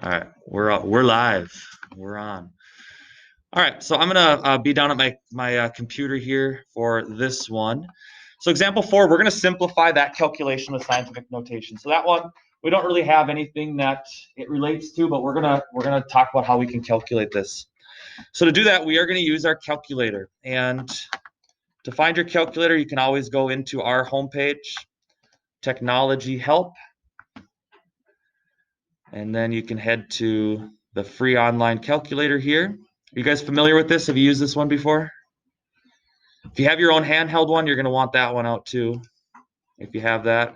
All right, we're live. We're on. All right, so I'm gonna be down at my computer here for this one. So example 4, we're gonna simplify that calculation with scientific notation. So that one we don't really have anything that it relates to, but we're gonna talk about how we can calculate this. So to do that, we are gonna use our calculator. And to find your calculator, you can always go into our homepage, Technology Help, and then you can head to the free online calculator here. Are you guys familiar with this? Have you used this one before? If you have your own handheld one, you're going to want that one out too, if you have that.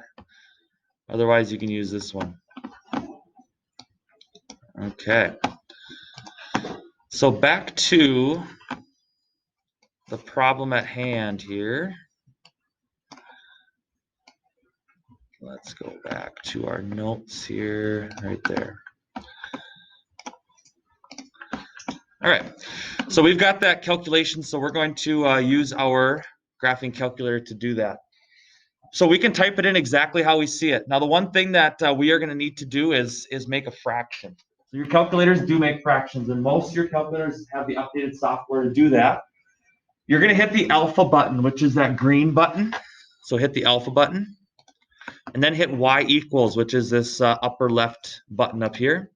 Otherwise, you can use this one. Okay. So back to the problem at hand here. Let's go back to our notes here, right there. All right, so we've got that calculation, so we're going to use our graphing calculator to do that. So we can type it in exactly how we see it. Now, the one thing that we are going to need to do is make a fraction. So your calculators do make fractions, and most of your calculators have the updated software to do that. You're going to hit the alpha button, which is that green button. So hit the alpha button, and then hit y equals, which is this upper left button up here.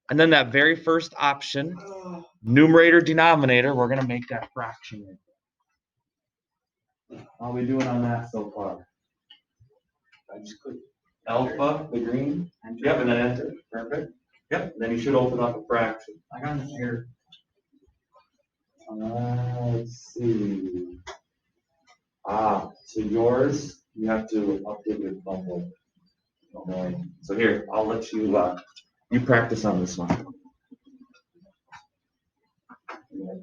And then that very first option, numerator, denominator, we're going to make that fraction. How are we doing on that so far? I just click alpha, the green. Enter. Yep, and then enter. Perfect. Yep, and then you should open up a fraction. I got it here. Let's see. So yours, you have to update your bumble. Okay. So here, I'll let you you practice on this one.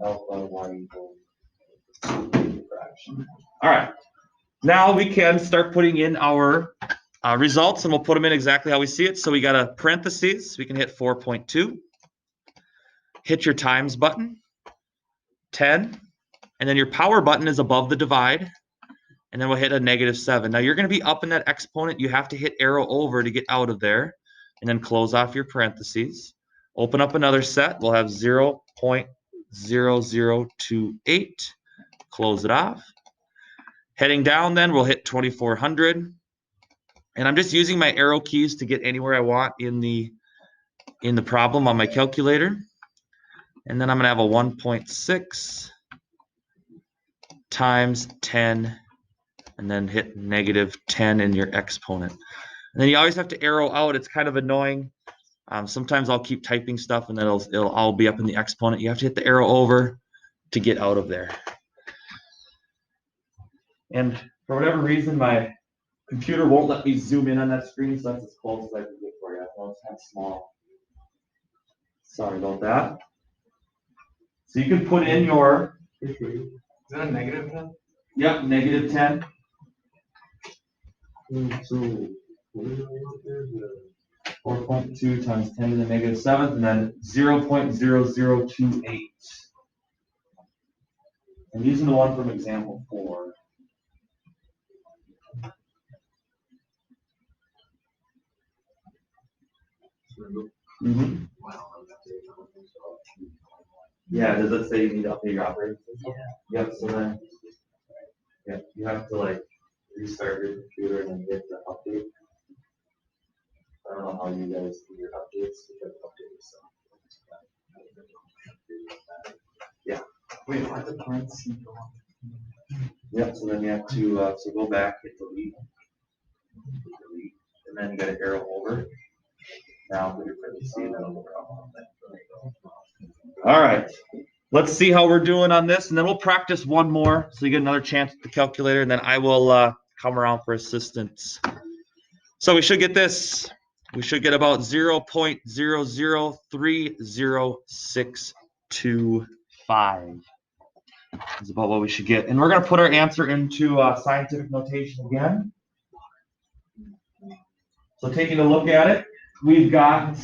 Alpha y equals fraction. All right. Now we can start putting in our results, and we'll put them in exactly how we see it. So we got a parentheses. We can hit 4.2. Hit your times button, 10, and then your power button is above the divide, and then we'll hit a -7. Now you're going to be up in that exponent. You have to hit arrow over to get out of there, and then close off your parentheses. Open up another set. We'll have 0.0028. Close it off. Heading down, then we'll hit 2400. And I'm just using my arrow keys to get anywhere I want in the problem on my calculator. And then I'm going to have a 1.6 times 10, and then hit -10 in your exponent. And then you always have to arrow out. It's kind of annoying. Sometimes I'll keep typing stuff, and then it'll all be up in the exponent. You have to hit the arrow over to get out of there. And for whatever reason, my computer won't let me zoom in on that screen, so that's as close as I can get for you. I know it's kind of small. Sorry about that. So you can put in your... Is that a -10? Yep, -10. So 4.2 times 10 to the -7th, and then 0.0028. I'm using the one from example 4. Mm-hmm. Yeah, does it say you need to update your operating system? Yeah. Yep, so then you have to restart your computer and then hit the update. I don't know how you guys do your updates, but you have to update yourself. Yeah. Wait, I the parentheses go on. Yep, so then you have to so go back, hit delete, and then you got to arrow over. Now put your parentheses, and then over. All right, let's see how we're doing on this, and then we'll practice one more, so you get another chance at the calculator, and then I will come around for assistance. So we should get this. We should get about 0.003062. Is about what we should get. And we're going to put our answer into scientific notation again. So taking a look at it, we've got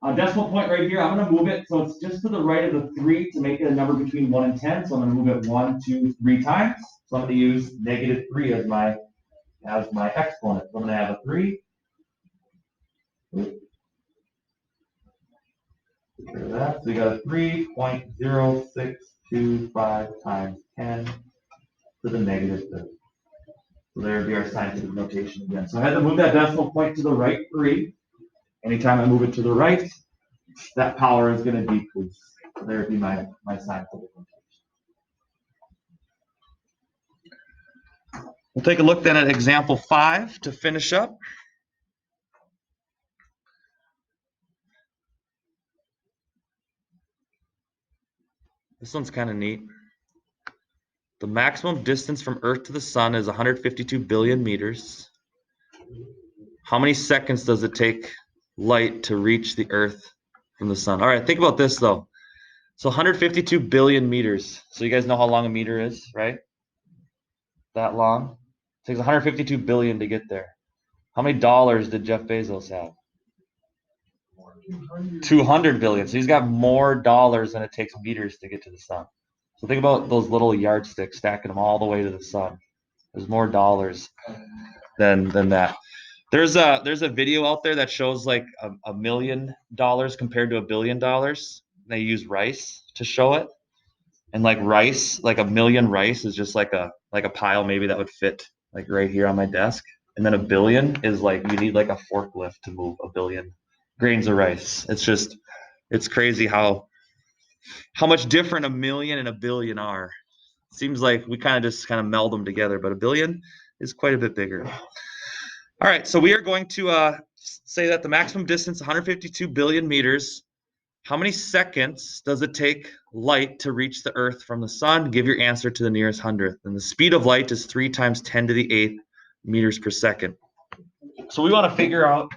a decimal point right here. I'm going to move it so it's just to the right of the 3 to make it a number between 1 and 10. So I'm going to move it 1, 2, 3 times. So I'm going to use -3 as my exponent. So I'm going to have a 3. that. So we got a 3.0625 times 10 to the negative third. So there would be our scientific notation again. So I had to move that decimal point to the right 3. Anytime I move it to the right, that power is going to decrease. So there would be my scientific notation. We'll take a look then at example 5 to finish up. This one's kind of neat. The maximum distance from Earth to the Sun is 152 billion meters. How many seconds does it take light to reach the Earth from the Sun? All right, think about this though. So 152 billion meters. So you guys know how long a meter is, right? That long. It takes 152 billion to get there. How many dollars did Jeff Bezos have? 200 billion. So he's got more dollars than it takes meters to get to the sun. So think about those little yardsticks, stacking them all the way to the sun. There's more dollars than that. There's a video out there that shows like $1 million compared to $1 billion. They use rice to show it. And like rice, like 1 million rice is just like a pile maybe that would fit like right here on my desk. And then 1 billion is like you need like a forklift to move 1 billion grains of rice. It's crazy how much different 1 million and 1 billion are. Seems like we kind of meld them together, but 1 billion is quite a bit bigger. All right, so we are going to say that the maximum distance 152 billion meters. How many seconds does it take light to reach the Earth from the sun? Give your answer to the nearest hundredth. And the speed of light is 3 times 10 to the 8th meters per second. So we want to figure out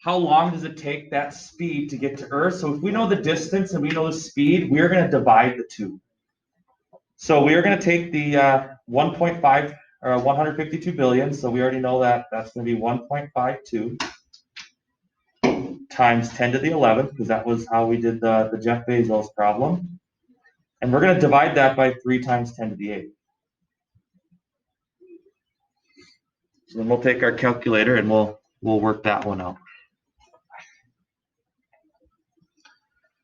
how long does it take that speed to get to Earth. So if we know the distance and we know the speed, we're going to divide the two. So we are going to take the 1.5 or 152 billion. So we already know that that's going to be 1.52 times 10 to the 11th, because that was how we did the Jeff Bezos problem. And we're going to divide that by 3 times 10 to the 8th. So then we'll take our calculator and we'll work that one out.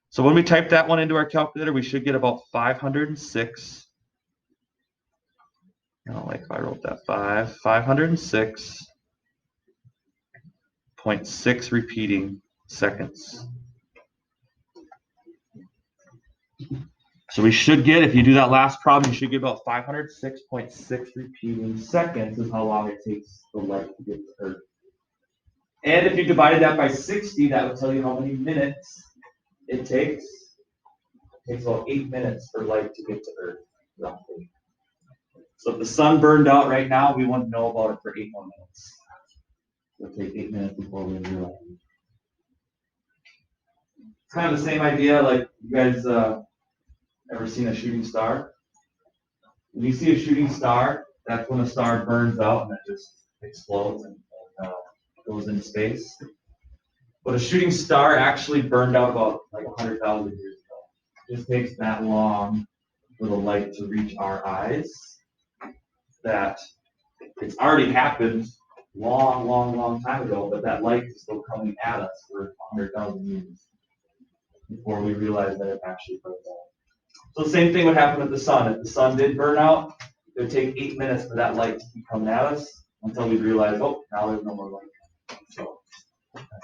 So when we type that one into our calculator, we should get about 506. I don't like if I wrote that 506.6 repeating seconds. So we should get, if you do that last problem, you should get about 506.6 repeating seconds is how long it takes the light to get to Earth. And if you divided that by 60, that would tell you how many minutes it takes. It takes about 8 minutes for light to get to Earth, roughly. So if the sun burned out right now, we wouldn't know about it for 8 more minutes. It would take 8 minutes before we realize it. It's kind of the same idea, like you guys ever seen a shooting star? When you see a shooting star, that's when a star burns out and it just explodes and goes into space. But a shooting star actually burned out about like 100,000 years ago. It just takes that long for the light to reach our eyes that it's already happened long time ago, but that light is still coming at us for 100,000 years before we realize that it actually burned out. So the same thing would happen with the sun. If the sun did burn out, it would take 8 minutes for that light to keep coming at us until we realize, oh, now there's no more light.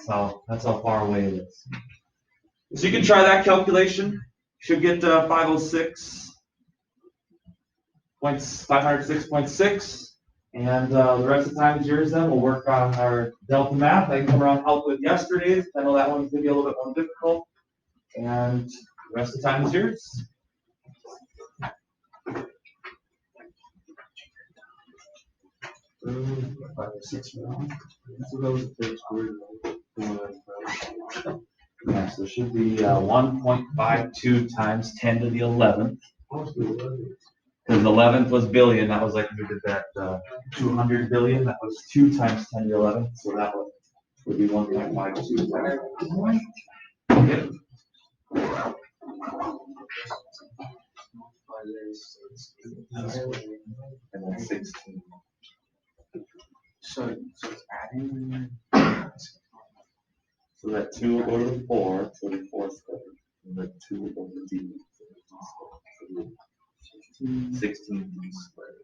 So that's how far away it is. So you can try that calculation. You should get 506.6. And the rest of the time is yours then. We'll work on our delta math. I can come around and help with yesterday's. I know that one's going to be a little bit more difficult. And the rest of the time is yours. Yeah, so it should be 1.52 times 10 to the 11th. Because 11th was billion, that was like we did that 200 billion, that was 2 times 10 to the 11th, so that would be 1.52. Yep. And then 16. So it's adding. So that 2 will go to the 4, so the 4 squared. And the 2 will go to the d. So 16 d squared.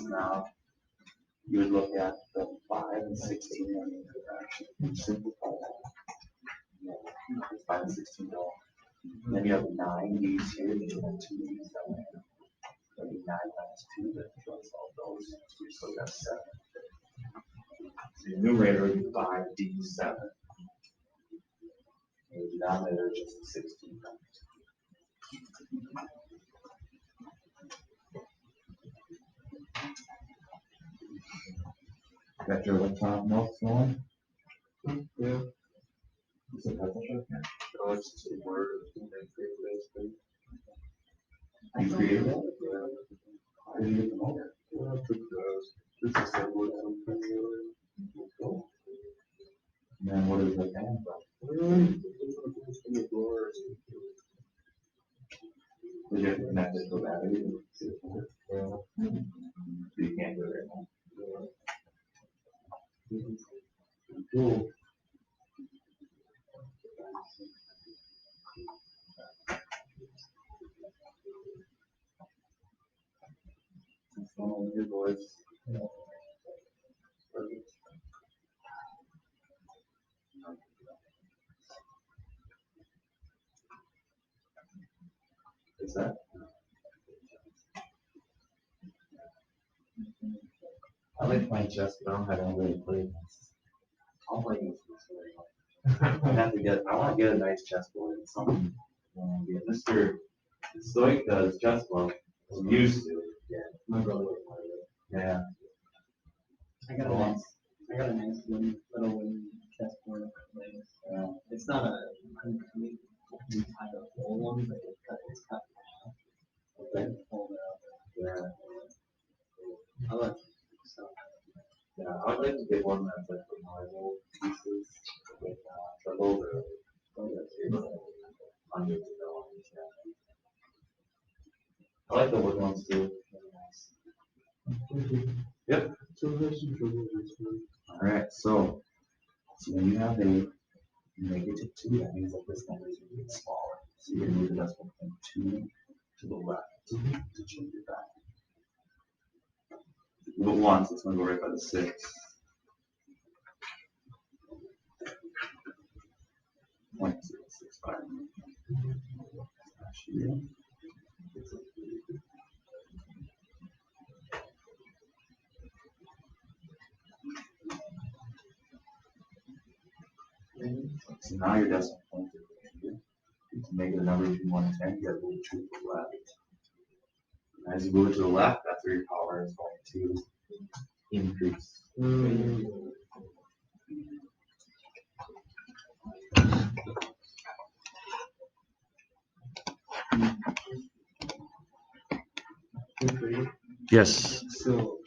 Now you would look at the 5 and 16 on the interaction. Simplify that. 5 and 16 go. And then you have 9 d's here, and you have 2 d's down there. That'd be 9 minus 2, that joins all those. So you still got 7. So your numerator would be 5d7. And your denominator is just 16. Got your electronic notes going? Yeah. Is it pencil sharp? Oh, it's just a word. Basically. You created it? Yeah. How did you get the motor? Yeah, I took those. This is the word something really. Cool. And then what is the fan from? Did you have to connect it to a battery? Yeah. So you can't do it right now. Yeah. Cool. What's going on with your boys? Is that? I like playing chess, but I don't have anybody to play against. I'll play against this I have to get. I want to get a nice chessboard. It's something. Mr. Stoic does chess well. He used to. Yeah. My brother would play it. Yeah. I got a nice little wooden chessboard at my place. Yeah. It's not a complete entire full one, but it's cut in half. Okay. And fold it up. Yeah. I like so. Yeah. I'd like to get one that's like the marble pieces with trebles or hundreds of dollars. Yeah. I like the wood ones too. They're nice. Yep. So there's some trouble with this one. All right. So when you have a negative 2, that means that this number is going to get smaller. So you're going to move the decimal point 2 to the left to change it back. If you move it once, it's going to go right by the 6. 0.065. Actually, so now your decimal point is here. You can make it a number between 1 and 10, you have to move it to the left. And as you move it to the left, that's where your power is going to increase. Yes. So